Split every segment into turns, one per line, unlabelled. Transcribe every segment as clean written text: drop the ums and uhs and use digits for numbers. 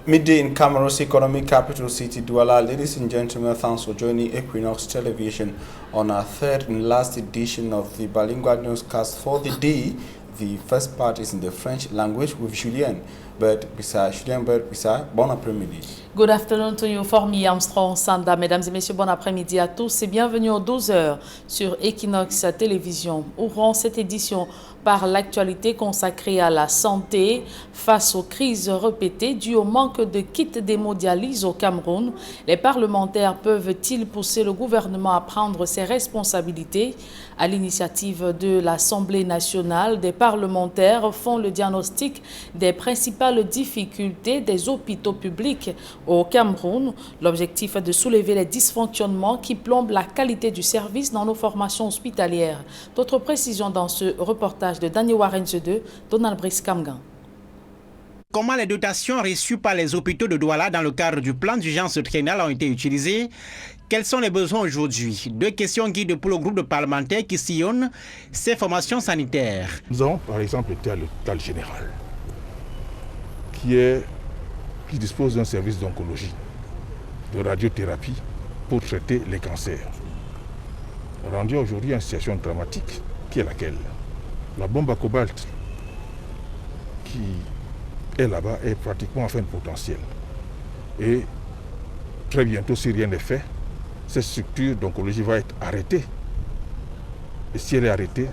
Midday in Cameroon's economic capital city, Douala. Ladies and gentlemen, thanks for joining Equinox Television on our third and last edition of the bilingual newscast for the day. The first part is in the French language with Julien Bert-Bissat. Bon après-midi.
Good afternoon to you, Formi Armstrong Sanda. Mesdames et messieurs, bon après-midi à tous et bienvenue aux 12h sur Equinox Télévision. Ouvrons cette édition par l'actualité consacrée à la santé face aux crises répétées dues au manque de kits d'hémodialyse au Cameroun. Les parlementaires peuvent-ils pousser le gouvernement à prendre ses responsabilités? À l'initiative de l'Assemblée nationale, des parlementaires font le diagnostic des principales difficultés des hôpitaux publics au Cameroun. L'objectif est de soulever les dysfonctionnements qui plombent la qualité du service dans nos formations hospitalières. D'autres précisions dans ce reportage de Daniel Warren 2, Donald Brice Kamgan.
Comment les dotations reçues par les hôpitaux de Douala dans le cadre du plan d'urgence triennal ont été utilisées? Quels sont les besoins aujourd'hui? Deux questions guident pour le groupe de parlementaires qui sillonnent ces formations sanitaires.
Nous avons par exemple été à l'hôpital général qui dispose d'un service d'oncologie, de radiothérapie pour traiter les cancers. Rendu aujourd'hui à une situation dramatique qui est laquelle? La bombe à cobalt qui est là-bas est pratiquement en fin de potentiel. Et très bientôt, si rien n'est fait, cette structure d'oncologie va être arrêtée. Et si elle est arrêtée,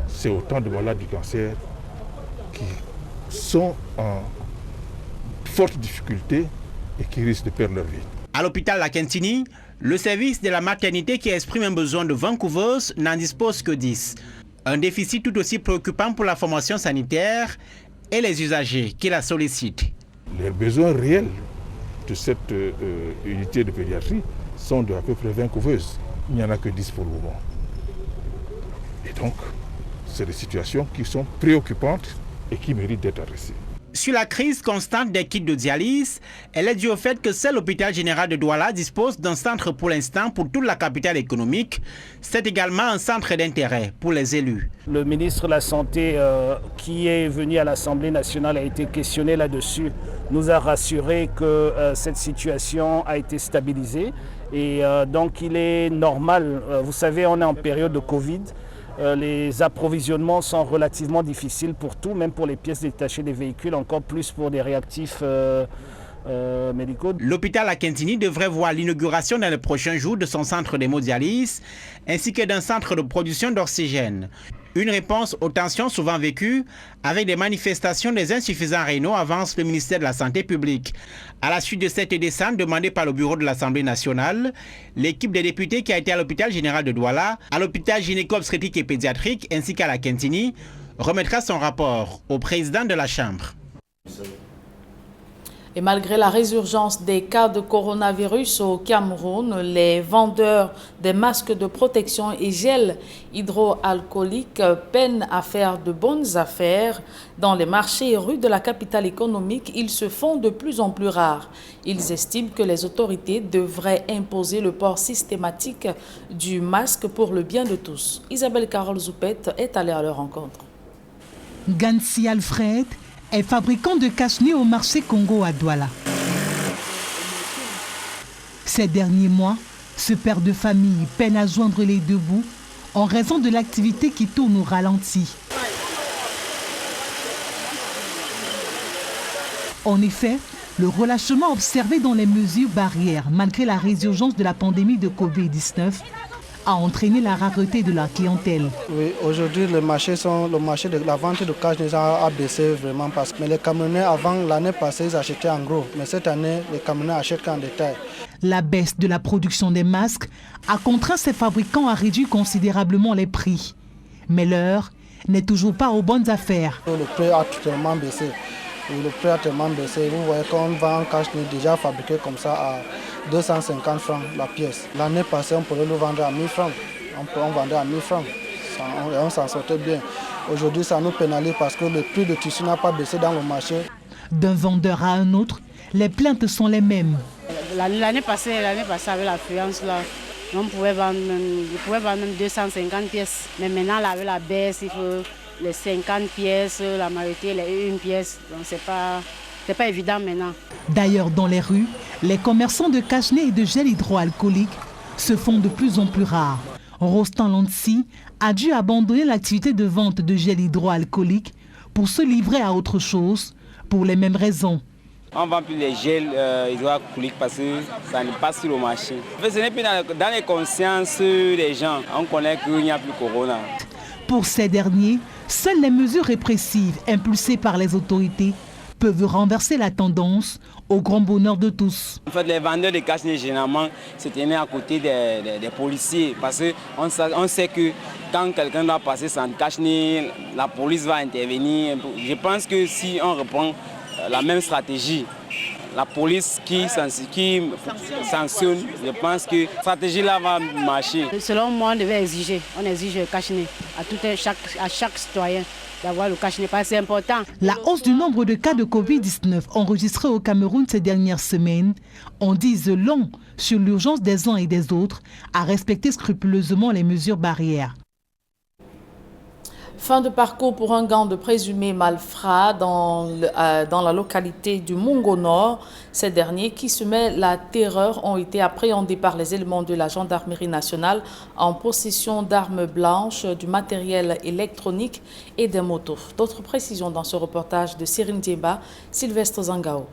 c'est autant de malades du cancer qui sont en forte difficulté et qui risquent de perdre leur vie.
À l'hôpital La Quintini, le service de la maternité qui exprime un besoin de 20 couveuses n'en dispose que 10. Un déficit tout aussi préoccupant pour la formation sanitaire et les usagers qui la sollicitent.
Les besoins réels de cette unité de pédiatrie sont de à peu près 20 couveuses. Il n'y en a que 10 pour le moment. Et donc, c'est des situations qui sont préoccupantes et qui méritent d'être adressées.
Sur la crise constante des kits de dialyse, elle est due au fait que seul l'hôpital général de Douala dispose d'un centre pour l'instant pour toute la capitale économique. C'est également un centre d'intérêt pour les élus.
Le ministre de la Santé qui est venu à l'Assemblée nationale a été questionné là-dessus, nous a rassuré que cette situation a été stabilisée et donc il est normal, vous savez on est en période de Covid. Les approvisionnements sont relativement difficiles pour tout, même pour les pièces détachées des véhicules, encore plus pour des réactifs médicaux.
L'hôpital La Quintini devrait voir l'inauguration dans les prochains jours de son centre d'hémodialyse ainsi que d'un centre de production d'oxygène. Une réponse aux tensions souvent vécues avec des manifestations des insuffisants rénaux, avance le ministère de la Santé publique. À la suite de cette descente demandée par le bureau de l'Assemblée nationale, l'équipe des députés qui a été à l'hôpital général de Douala, à l'hôpital gynéco-obstétrique et pédiatrique ainsi qu'à la Quintini remettra son rapport au président de la Chambre.
Et malgré la résurgence des cas de coronavirus au Cameroun, les vendeurs des masques de protection et gel hydroalcoolique peinent à faire de bonnes affaires. Dans les marchés et rues de la capitale économique, ils se font de plus en plus rares. Ils estiment que les autorités devraient imposer le port systématique du masque pour le bien de tous. Isabelle Carole Zoupet est allée à leur rencontre.
Gansi Alfred est fabricant de cache-nez au marché Congo à Douala. Ces derniers mois, ce père de famille peine à joindre les deux bouts en raison de l'activité qui tourne au ralenti. En effet, le relâchement observé dans les mesures barrières, malgré la résurgence de la pandémie de Covid-19, a entraîné la rareté de la clientèle.
Oui, aujourd'hui, le marché de la vente de cache-nez a baissé vraiment parce que les Camerounais, avant l'année passée, ils achetaient en gros. Mais cette année, les Camerounais achètent en détail.
La baisse de la production des masques a contraint ces fabricants à réduire considérablement les prix. Mais l'heure n'est toujours pas aux bonnes affaires.
Le prix a tellement baissé. Le prix a tellement baissé. Vous voyez qu'on vend un cache-nez déjà fabriqué comme ça à 250 francs la pièce. L'année passée, on pouvait le vendre à 1000 francs. On vendait à 1000 francs. On s'en sortait bien. Aujourd'hui, ça nous pénalise parce que le prix de tissu n'a pas baissé dans le marché.
D'un vendeur à un autre, les plaintes sont les mêmes.
L'année passée avec l'affluence, là, on pouvait vendre 250 pièces. Mais maintenant, avec la baisse, il faut les 50 pièces, la majorité, les 1 pièce. Donc, c'est pas C'est pas évident maintenant.
D'ailleurs, dans les rues, les commerçants de cache-nez et de gel hydroalcoolique se font de plus en plus rares. Rostan Lancy a dû abandonner l'activité de vente de gel hydroalcoolique pour se livrer à autre chose, pour les mêmes raisons.
On ne vend plus les gels hydroalcooliques parce que ça n'est pas sur le marché. En fait, ce n'est plus dans les consciences des gens. On connaît qu'il n'y a plus Corona.
Pour ces derniers, seules les mesures répressives impulsées par les autorités peuvent renverser la tendance au grand bonheur de tous.
En fait, les vendeurs de cache-nez, généralement, se tenaient à côté des policiers parce qu'on sait que quand quelqu'un doit passer sans cache-nez, la police va intervenir. Je pense que si on reprend la même stratégie, la police qui sanctionne, je pense que cette stratégie-là va marcher.
Selon moi, on devait exiger, on exige le cache-nez à chaque citoyen d'avoir le cache-nez, parce que c'est important.
La hausse du nombre de cas de Covid-19 enregistrés au Cameroun ces dernières semaines en disent long sur l'urgence des uns et des autres à respecter scrupuleusement les mesures barrières.
Fin de parcours pour un gang de présumés malfrats dans la localité du Mungo Nord. Ces derniers qui semaient la terreur ont été appréhendés par les éléments de la gendarmerie nationale en possession d'armes blanches, du matériel électronique et des motos. D'autres précisions dans ce reportage de Cyril Dieba, Sylvestre Zangao.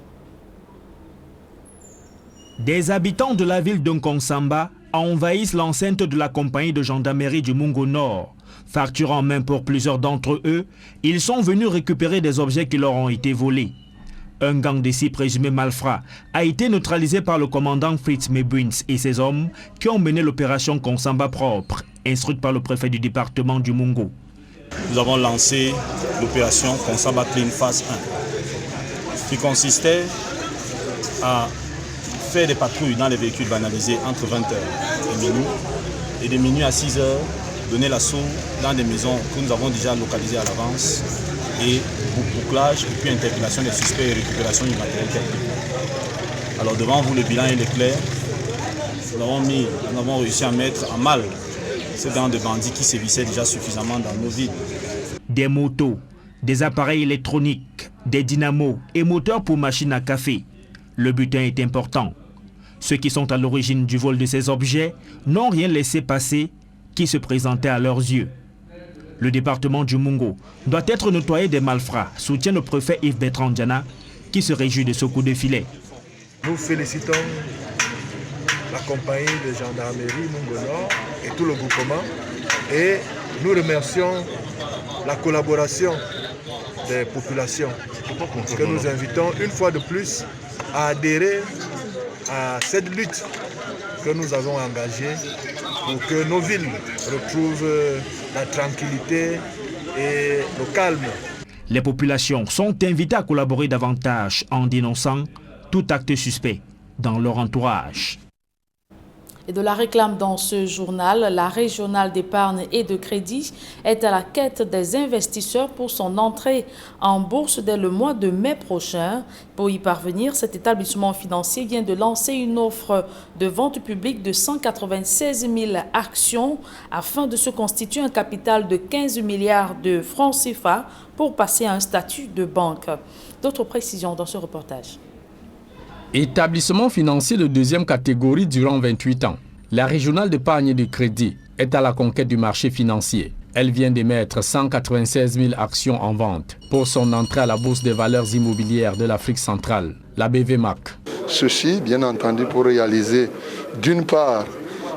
Des habitants de la ville d'Nkonsamba envahissent l'enceinte de la compagnie de gendarmerie du Mungo Nord. Facturant main pour plusieurs d'entre eux, ils sont venus récupérer des objets qui leur ont été volés. Un gang de 6 présumés malfrats a été neutralisé par le commandant Fritz Mebwins et ses hommes qui ont mené l'opération Konsamba propre, instruite par le préfet du département du Mungo.
Nous avons lancé l'opération Konsamba Clean Phase 1, qui consistait à faire des patrouilles dans les véhicules banalisés entre 20h et minuit, et de minuit à 6h, donner l'assaut dans des maisons que nous avons déjà localisées à l'avance, et bouclage et puis interpellation des suspects et récupération du matériel quelconque. Alors devant vous, le bilan il est clair. Nous avons réussi à mettre en mal ces gangs de bandits qui sévissaient déjà suffisamment dans nos villes.
Des motos, des appareils électroniques, des dynamos et moteurs pour machines à café. Le butin est important. Ceux qui sont à l'origine du vol de ces objets n'ont rien laissé passer qui se présentaient à leurs yeux. Le département du Mungo doit être nettoyé des malfrats, soutient le préfet Yves Bertrand Diana, qui se réjouit de ce coup de filet.
Nous félicitons la compagnie de gendarmerie Mungo Nord et tout le groupement, et nous remercions la collaboration des populations que nous invitons une fois de plus à adhérer à cette lutte que nous avons engagée pour que nos villes retrouvent la tranquillité et le calme.
Les populations sont invitées à collaborer davantage en dénonçant tout acte suspect dans leur entourage.
Et de la réclame dans ce journal, la régionale d'épargne et de crédit est à la quête des investisseurs pour son entrée en bourse dès le mois de mai prochain. Pour y parvenir, cet établissement financier vient de lancer une offre de vente publique de 196 000 actions afin de se constituer un capital de 15 milliards de francs CFA pour passer à un statut de banque. D'autres précisions dans ce reportage.
Établissement financier de deuxième catégorie durant 28 ans, la régionale d'épargne et de crédit est à la conquête du marché financier. Elle vient d'émettre 196 000 actions en vente pour son entrée à la Bourse des valeurs immobilières de l'Afrique centrale, la BVMAC.
Ceci, bien entendu, pour réaliser d'une part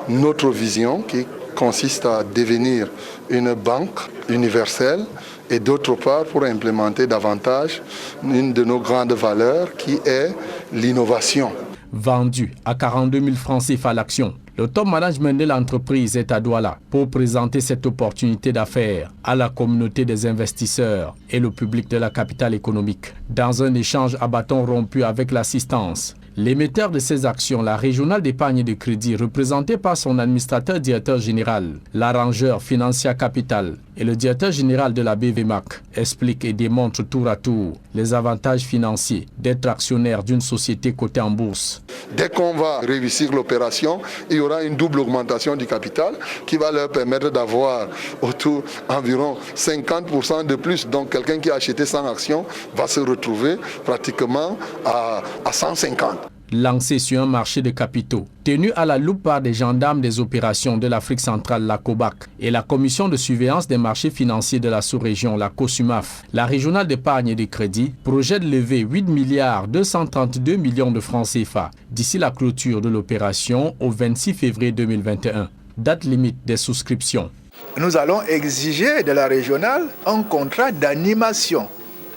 notre vision qui consiste à devenir une banque universelle, et d'autre part pour implémenter davantage une de nos grandes valeurs qui est l'innovation.
Vendu à 42 000 francs CFA l'action, le top management de l'entreprise est à Douala pour présenter cette opportunité d'affaires à la communauté des investisseurs et le public de la capitale économique. Dans un échange à bâton rompu avec l'assistance, l'émetteur de ces actions, la régionale d'épargne et de crédit, représentée par son administrateur directeur général, l'arrangeur Financia Capital, et le directeur général de la BVMAC explique et démontre tour à tour les avantages financiers d'être actionnaire d'une société cotée en bourse.
Dès qu'on va réussir l'opération, il y aura une double augmentation du capital qui va leur permettre d'avoir autour environ 50% de plus. Donc quelqu'un qui a acheté 100 actions va se retrouver pratiquement à 150.
Lancé sur un marché de capitaux, tenu à la loupe par des gendarmes des opérations de l'Afrique centrale, la COBAC, et la Commission de surveillance des marchés financiers de la sous-région, la COSUMAF, la régionale d'épargne et de crédit projette de lever 8 milliards 232 millions de francs CFA d'ici la clôture de l'opération au 26 février 2021, date limite des souscriptions.
Nous allons exiger de la régionale un contrat d'animation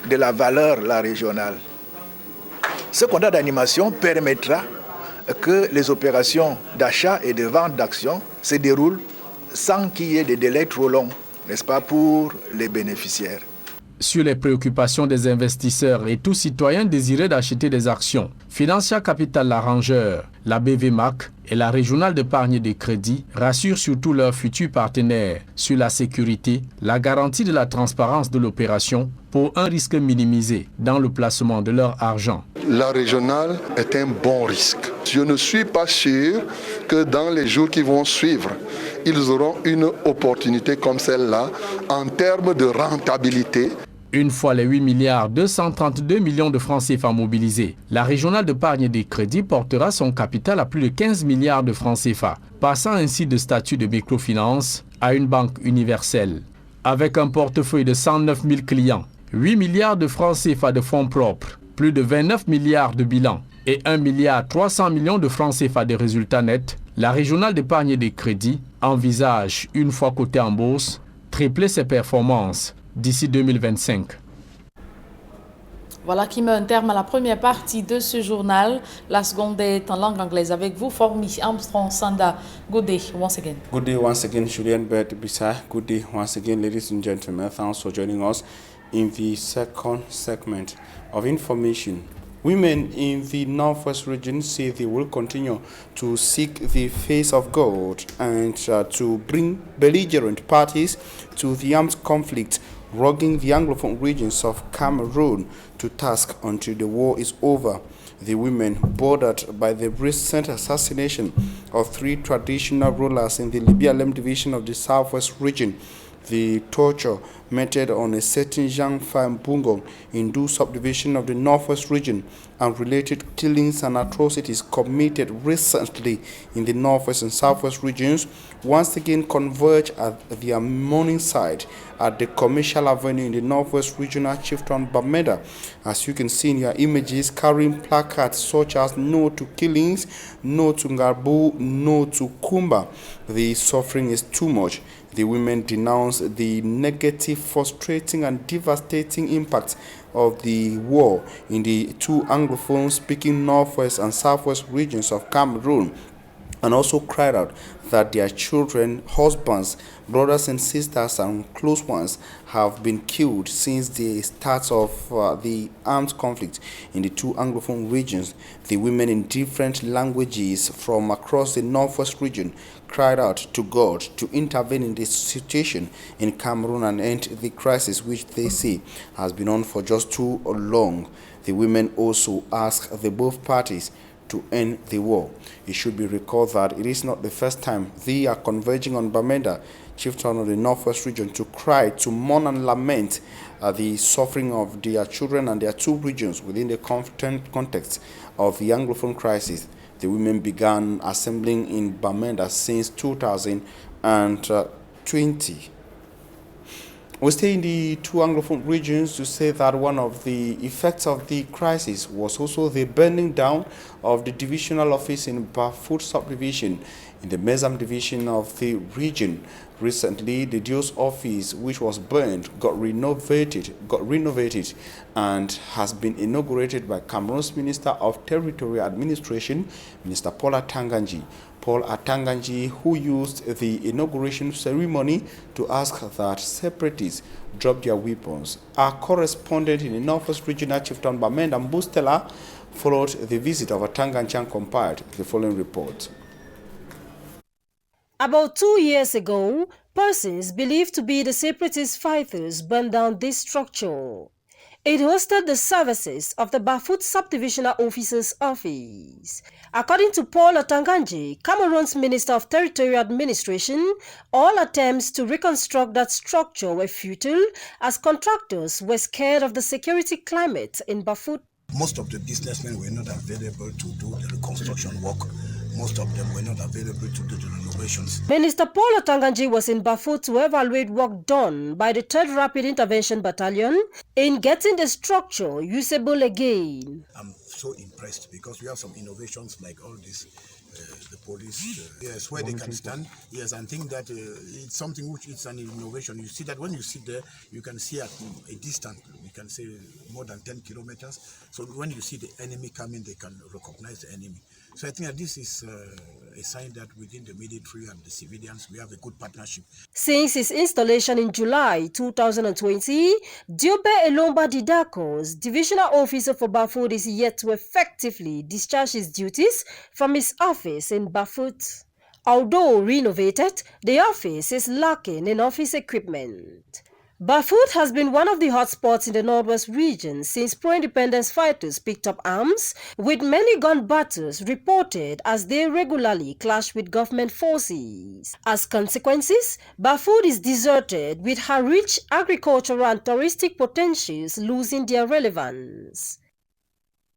de la valeur la régionale. Ce contrat d'animation permettra que les opérations d'achat et de vente d'actions se déroulent sans qu'il y ait des délais trop longs, n'est-ce pas, pour les bénéficiaires.
Sur les préoccupations des investisseurs et tout citoyen désireux d'acheter des actions, Financia Capital Arrangeur, la BVMAC et la régionale d'épargne et de crédit rassurent surtout leurs futurs partenaires sur la sécurité, la garantie de la transparence de l'opération pour un risque minimisé dans le placement de leur argent.
La régionale est un bon risque. Je ne suis pas sûr que dans les jours qui vont suivre, ils auront une opportunité comme celle-là en termes de rentabilité.
Une fois les 8 milliards 232 millions de francs CFA mobilisés, la régionale d'épargne et de crédit portera son capital à plus de 15 milliards de francs CFA, passant ainsi de statut de microfinance à une banque universelle. Avec un portefeuille de 109 000 clients, 8 milliards de francs CFA de fonds propres, plus de 29 milliards de bilan et 1 milliard 300 millions de francs CFA de résultats nets, la régionale d'épargne et de crédit envisage, une fois cotée en bourse, tripler ses performances d'ici 2025.
Voilà qui met un terme à la première partie de ce journal. La seconde est en langue anglaise avec vous, Formi Armstrong Sanda. Good day once again.
Good day once again, Julian Bert Bisa. Good day once again, ladies and gentlemen. Thanks for joining us in the second segment of information. Women in the Northwest region say they will continue to seek the face of God and to bring belligerent parties to the armed conflict, rogging the Anglophone regions of Cameroon to task until the war is over. The women, bothered by the recent assassination of 3 traditional rulers in the Libya-Lem division of the Southwest region, the torture meted on a certain Jean Mbungo in Du subdivision of the Northwest region, and related killings and atrocities committed recently in the Northwest and Southwest regions once again converge at their morning site at the Commercial Avenue in the Northwest Regional Chieftain Bamenda. As you can see in your images, carrying placards such as "No to killings," "No to Ngarbu," "No to Kumba." The suffering is too much. The women denounce the negative, frustrating and devastating impact of the war in the 2 Anglophone-speaking Northwest and Southwest regions of Cameroon, and also cried out that their children, husbands, brothers and sisters and close ones have been killed since the start of the armed conflict in the 2 Anglophone regions. The women in different languages from across the Northwest region cried out to God to intervene in this situation in Cameroon and end the crisis which they say has been on for just too long. The women also asked the both parties to end the war. It should be recalled that it is not the first time they are converging on Bamenda, chieftain of the Northwest region, to cry, to mourn and lament the suffering of their children and their 2 regions within the context of the Anglophone crisis. The women began assembling in Bamenda since 2020. We stay in the 2 Anglophone regions to say that one of the effects of the crisis was also the burning down of the divisional office in Bafut subdivision in the Mezam division of the region. Recently, the DIO's office, which was burned, got renovated and has been inaugurated by Cameroon's Minister of Territorial Administration, Minister Paul Atanganji. Paul Atanganji, who used the inauguration ceremony to ask that separatists drop their weapons. Our correspondent in the Northwest Regional Chieftain Bamenda Mbustela followed the visit of Atanganji and compiled the following report.
About 2 years ago, persons believed to be the separatist fighters burned down this structure. It hosted the services of the Bafut Subdivisional Officer's Office. According to Paul Otanganji, Cameroon's Minister of Territorial Administration, all attempts to reconstruct that structure were futile as contractors were scared of the security climate in Bafut.
Most of the businessmen were not available to do the reconstruction work. Most of them were not available to do the renovations.
Minister Paul Otanganji was in Bafut to evaluate work done by the 3rd Rapid Intervention Battalion in getting the structure usable again.
I'm so impressed because we have some innovations like all this, the police, yes, where they can stand. Yes, and think that it's something which is an innovation. You see that when you sit there, you can see at a distance, you can say more than 10 kilometers. So when you see the enemy coming, they can recognize the enemy. So I think that this is a sign that within the military and the civilians, we have a good partnership.
Since its installation in July 2020, Diobe Elomba Didakos, Divisional Officer for Bafut, is yet to effectively discharge his duties from his office in Bafut. Although renovated, the office is lacking in office equipment. Bafut has been one of the hotspots in the Northwest region since pro-independence fighters picked up arms, with many gun battles reported as they regularly clash with government forces. As consequences, Bafut is deserted, with her rich agricultural and touristic potentials losing their relevance.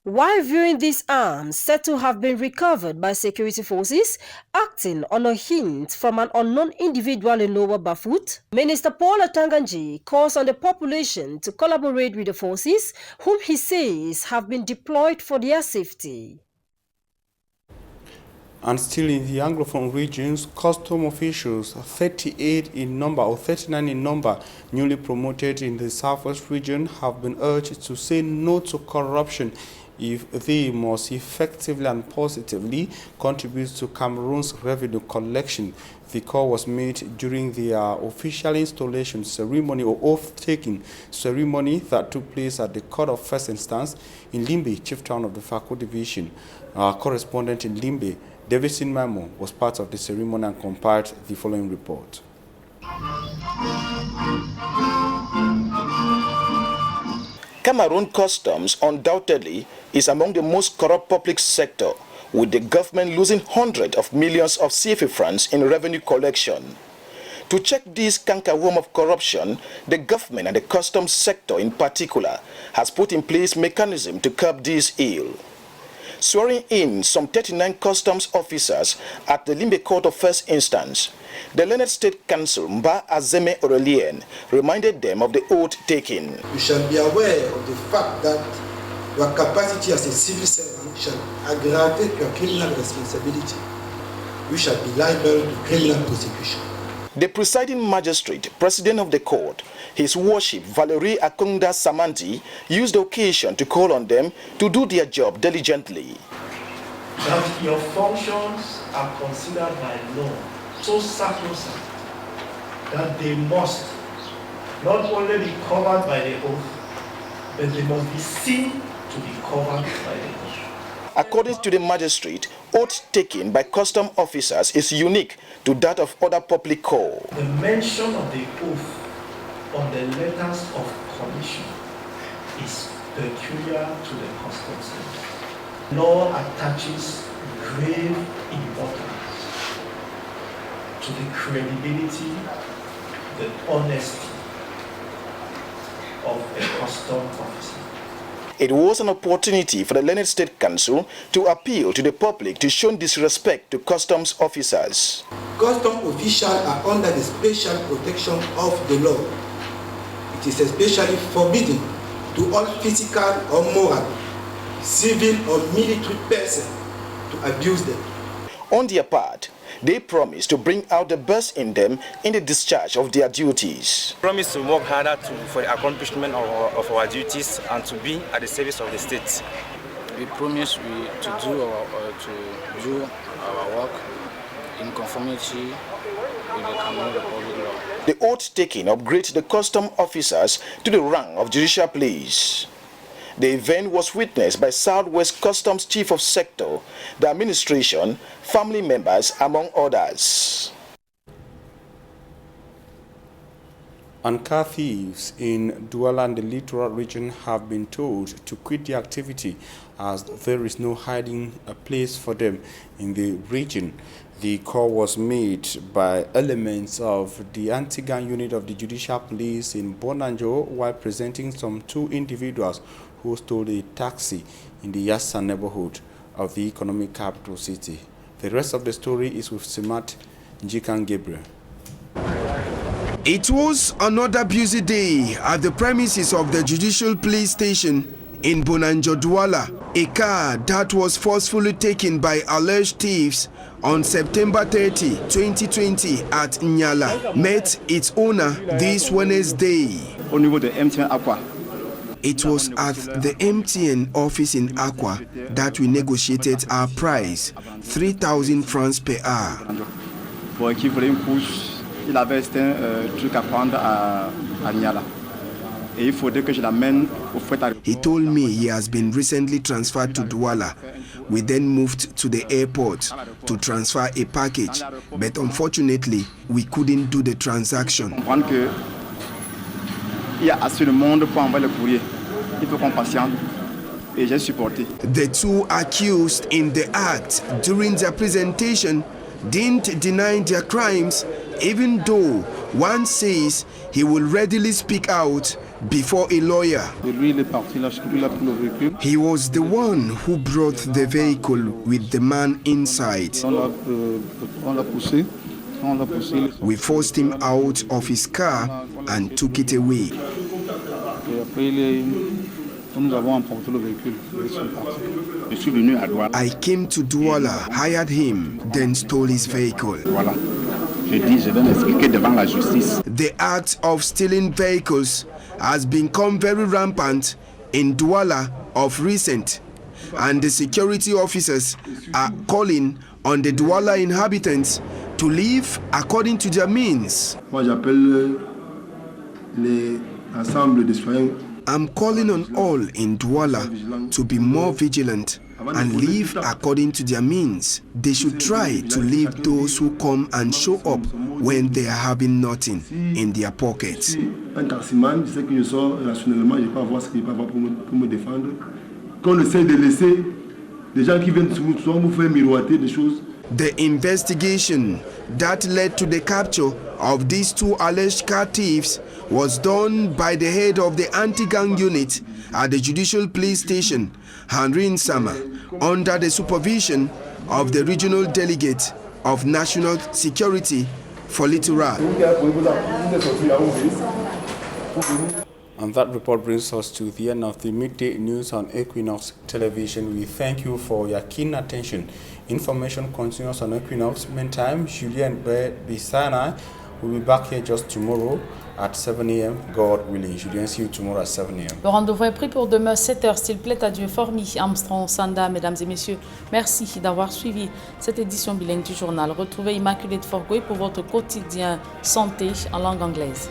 While viewing these arms said to have been recovered by security forces acting on a hint from an unknown individual in Lower Bafut, Minister Paul Otanganji calls on the population to collaborate with the forces whom he says have been deployed for their safety.
And still in the Anglophone regions, custom officials, 38 in number or 39 in number, newly promoted in the Southwest region, have been urged to say no to corruption if they must effectively and positively contribute to Cameroon's revenue collection. The call was made during the official installation ceremony or oath-taking ceremony that took place at the Court of First Instance in Limbe, chief town of the Fako Division. Our correspondent in Limbe, Davidson Mamo, was part of the ceremony and compiled the following report.
Cameroon Customs undoubtedly is among the most corrupt public sector, with the government losing hundreds of millions of CFA francs in revenue collection. To check this cankerworm of corruption, the government and the customs sector in particular has put in place mechanisms to curb this ill. Swearing in some 39 customs officers at the Limbe Court of First Instance, the Learned State Council Mba Azeme Aurelien reminded them of the oath taken.
You shall be aware of the fact that your capacity as a civil servant shall aggravate your criminal responsibility. You shall be liable to criminal prosecution.
The presiding magistrate, president of the court, His Worship Valerie Akunda Samanti, used the occasion to call on them to do their job diligently.
That your functions are considered by law so sacrosanct that they must not only be covered by the oath, but they must be seen to be covered by the oath.
According to the magistrate, oath taken by custom officers is unique to that of other public call.
The mention of the oath on the letters of commission is peculiar to the customs service. Law attaches grave importance to the credibility, the honesty of a custom officer.
It was an opportunity for the Learned State Council to appeal to the public to show disrespect to customs officers.
Custom officials are under the special protection of the law. It is especially forbidden to all physical or moral, civil or military person to abuse them.
On their part, they promised to bring out the best in them in the discharge of their duties.
Promise to work harder for the accomplishment of our duties and to be at the service of the state.
We promise to do our work in conformity with the Cameroon Republic law.
The oath taking upgrades the custom officers to the rank of judicial police. The event was witnessed by Southwest Customs Chief of Sector, the administration, family members, among others.
And car thieves in Douala and the littoral region have been told to quit the activity as there is no hiding place for them in the region. The call was made by elements of the anti-gang unit of the Judicial Police in Bonanjo while presenting some 2 individuals who stole a taxi in the Yassa neighborhood of the economic capital city. The rest of the story is with Simat Njikan Gabriel.
It was another busy day at the premises of the Judicial Police Station in Bonanjo Douala. A car that was forcefully taken by alleged thieves on September 30, 2020 at Nyala met its owner this Wednesday. Au niveau de MTN Aqua. It was at the MTN office in Aqua that we negotiated our price, 3,000 francs per hour. Pour qui voulait une couche, il avait un truc à prendre à Nyala. Et il faudrait que je l'amène au fret. He told me he has been recently transferred to Douala. We then moved to the airport to transfer a package, but unfortunately, we couldn't do the transaction. Il y a assez de monde pour envoyer le courrier. Il faut qu'on patiente. Et j'ai supporté. The 2 accused in the act during their presentation didn't deny their crimes, even though one says he will readily speak out before a lawyer. He was the one who brought the vehicle with the man inside. We forced him out of his car and took it away. I came to Douala, hired him, then stole his vehicle. The act of stealing vehicles has become very rampant in Douala of recent, and the security officers are calling on the Douala inhabitants to live according to their means. I'm calling on all in Douala to be more vigilant and live according to their means. They should try to leave those who come and show up when they are having nothing in their pockets. The investigation that led to the capture of these 2 alleged car thieves was done by the head of the anti-gang unit at the Judicial Police Station, Henry Nsama, under the supervision of the regional delegate of National Security for Littoral.
And that report brings us to the end of the midday news on Equinox Television. We thank you for your keen attention. Information continues on Equinox. Meantime, Julien Bisana will be back here just tomorrow at 7 a.m. God willing. Julien, see you tomorrow at 7 a.m.
Le rendez-vous est pris pour demain 7h. S'il plaît à Dieu, Formi, Armstrong, Sanda, mesdames et messieurs, merci d'avoir suivi cette édition bilingue du journal. Retrouvez Immaculée de Forgoy pour votre quotidien santé en langue anglaise.